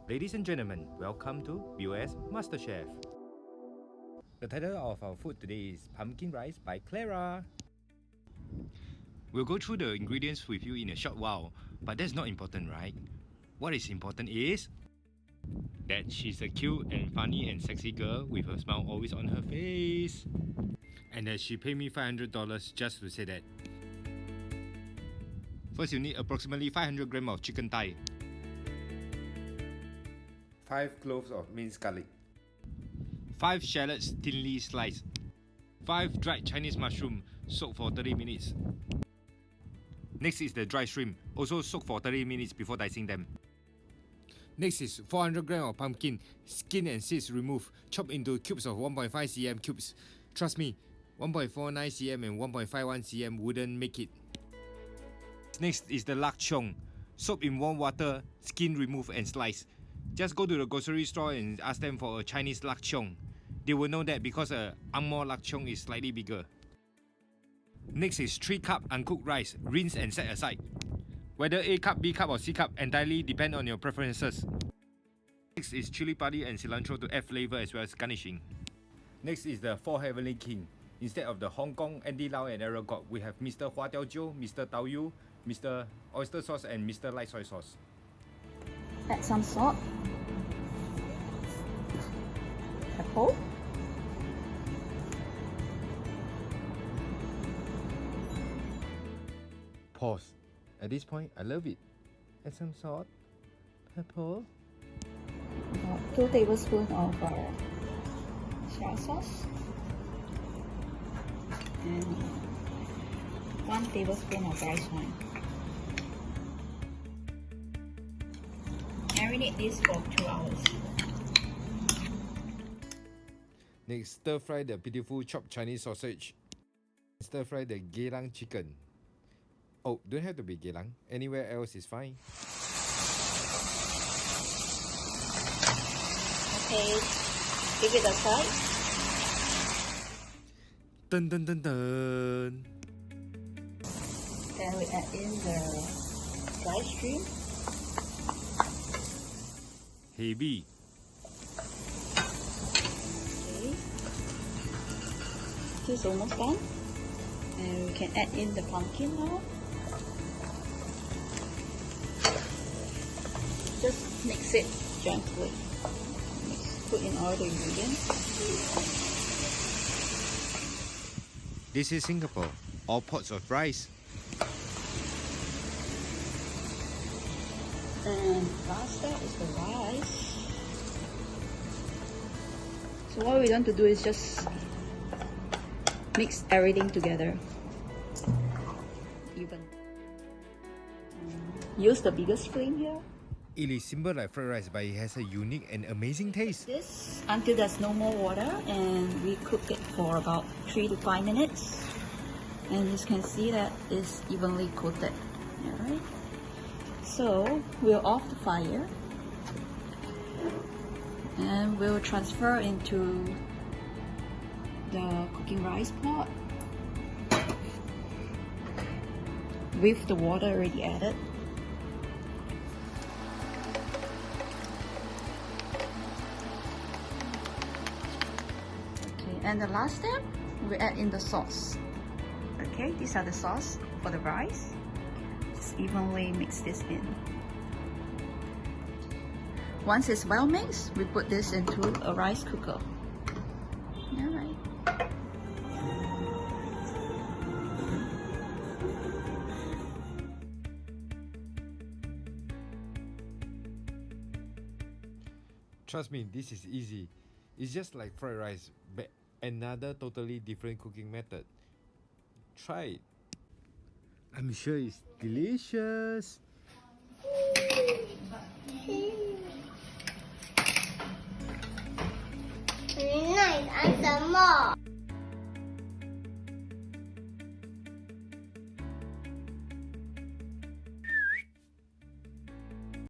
Ladies and gentlemen, welcome to BOS MasterChef. The title of our food today is Pumpkin Rice by Clara. We'll go through the ingredients with you in a short while, but that's not important, right? What is important is that she's a cute and funny and sexy girl with a smile always on her face. And that she paid me $500 just to say that. First, you need approximately 500 grams of chicken thigh, 5 cloves of minced garlic, 5 shallots thinly sliced, 5 dried Chinese mushroom soaked for 30 minutes. Next is the dry shrimp, also soaked for 30 minutes before dicing them. Next is 400 grams of pumpkin, skin and seeds removed, chopped into cubes of 1.5 cm cubes. Trust me, 1.49 cm and 1.51 cm wouldn't make it. Next is the lak chong, soaked in warm water, skin removed and sliced. Just go to the grocery store and ask them for a Chinese lak chong. They will know that because a Angmo lak chong is slightly bigger. Next is 3 cup uncooked rice, rinse and set aside. Whether A cup, B cup or C cup entirely depend on your preferences. Next is chili padi and cilantro to add flavor as well as garnishing. Next is the 4 Heavenly King. Instead of the Hong Kong, Andy Lau and Aaron Kok, we have Mr. Hua Tiao Jiu, Mr. Tao Yu, Mr. Oyster Sauce and Mr. Light Soy Sauce. Add some salt, pepper, Pause. At this point, I love it. Add some salt, pepper, about 2 tablespoons of soy sauce, and 1 tablespoon of rice wine. Marinate this for 2 hours. Next, stir fry the beautiful chopped Chinese sausage. Stir fry the geylang chicken. Oh, don't have to be geylang. Anywhere else is fine. Okay, give it a side. Dun dun dun dun. Then we add in the dry shrimp. Heavy. Okay, this is almost done. And we can add in the pumpkin now. Just mix it gently. Put in all the ingredients. This is Singapore. All pots of rice. And last step is the rice. So what we want to do is just mix everything together. Even. Use the biggest flame here. It is simple like fried rice, but it has a unique and amazing taste. This until there's no more water, and we cook it for about 3 to 5 minutes. And you can see that it's evenly coated. Alright. So we'll off the fire and we'll transfer into the cooking rice pot with the water already added. Okay, and the last step, we add in the sauce. Okay, these are the sauce for the rice. Just evenly mix this in. Once it's well mixed, we put this into a rice cooker. Alright. Trust me, this is easy. It's just like fried rice, but another totally different cooking method. Try it. I'm sure it's delicious. 你那里干什么？